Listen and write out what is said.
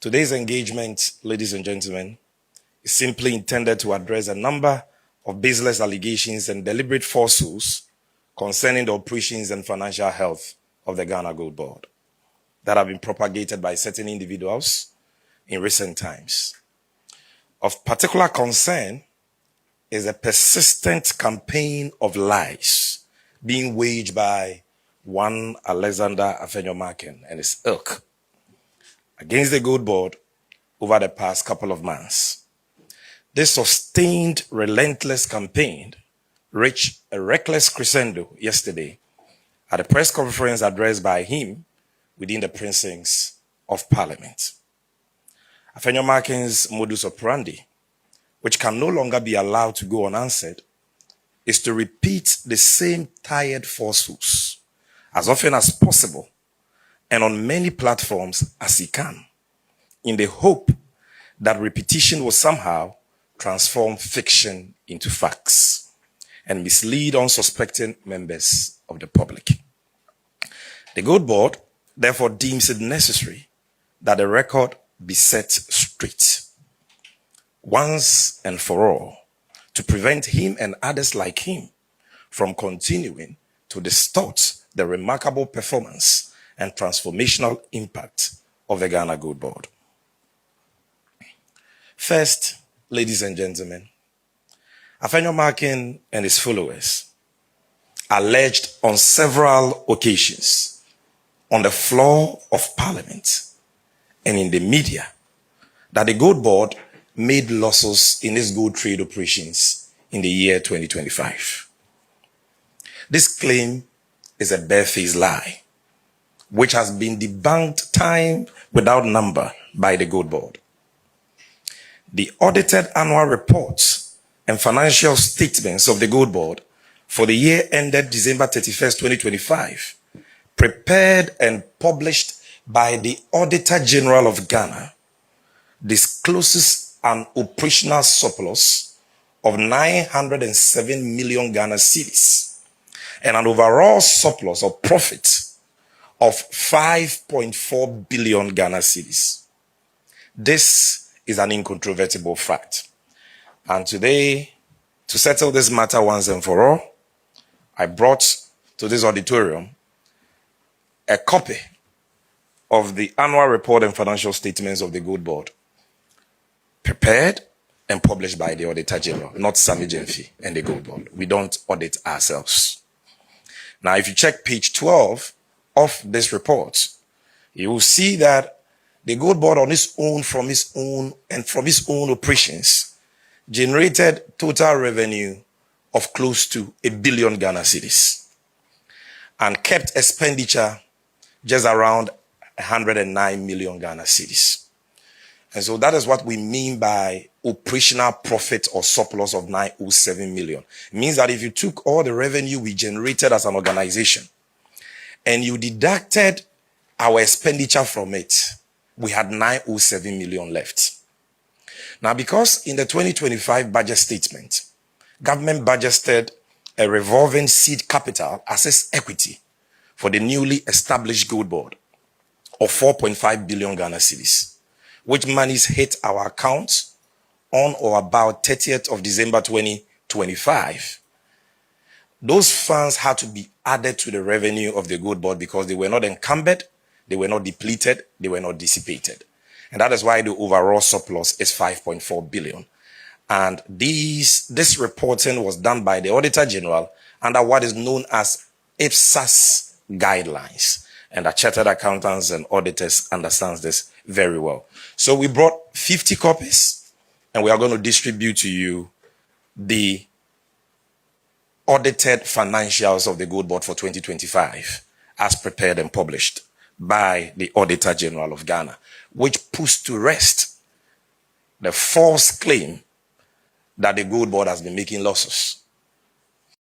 Today's engagement, ladies and gentlemen, is simply intended to address a number of baseless allegations and deliberate falsehoods concerning the operations and financial health of the Ghana Gold Board that have been propagated by certain individuals in recent times. Of particular concern is a persistent campaign of lies being waged by one Alexander Afenyo-Markin and his ilk against the Gold Board over the past couple of months. This sustained, relentless campaign reached a reckless crescendo yesterday at a press conference addressed by him within the precincts of Parliament. Afenyo-Markin's modus operandi, which can no longer be allowed to go unanswered, is to repeat the same tired falsehoods as often as possible and on many platforms as he can, in the hope that repetition will somehow transform fiction into facts and mislead unsuspecting members of the public. The Gold Board therefore deems it necessary that the record be set straight once and for all to prevent him and others like him from continuing to distort the remarkable performance and transformational impact of the Ghana Gold Board. First, ladies and gentlemen, Afenyo-Markin and his followers alleged on several occasions on the floor of Parliament and in the media that the Gold Board made losses in its gold trade operations in the year 2025. This claim is a barefaced lie, which has been debunked time without number by the Gold Board. The audited annual reports and financial statements of the Gold Board for the year ended December 31st, 2025, prepared and published by the Auditor General of Ghana, discloses an operational surplus of 907 million Ghana cedis and an overall surplus of profit of 5.4 billion Ghana cedis. This is an incontrovertible fact. And today, to settle this matter once and for all, I brought to this auditorium a copy of the annual report and financial statements of the Gold Board, prepared and published by the Auditor General, not Sammy Gyamfi and the Gold Board. We don't audit ourselves. Now, if you check page 12 of this report, you will see that the Gold Board on its own, from its own operations, generated total revenue of close to 1 billion Ghana cedis and kept expenditure just around 109 million Ghana cedis. And so that is what we mean by operational profit or surplus of 907 million. It means that if you took all the revenue we generated as an organization and you deducted our expenditure from it, we had 907 million left. Now, because in the 2025 budget statement, government budgeted a revolving seed capital as its equity for the newly established Gold Board of 4.5 billion Ghana cedis, which monies hit our accounts on or about 30th of December 2025. Those funds had to be added to the revenue of the Gold Board because they were not encumbered, they were not depleted, they were not dissipated. And that is why the overall surplus is 5.4 billion. And this reporting was done by the Auditor General under what is known as IPSAS guidelines. And the chartered accountants and auditors understand this very well. So we brought 50 copies and we are going to distribute to you the audited financials of the Gold Board for 2025 as prepared and published by the Auditor General of Ghana, which puts to rest the false claim that the Gold Board has been making losses.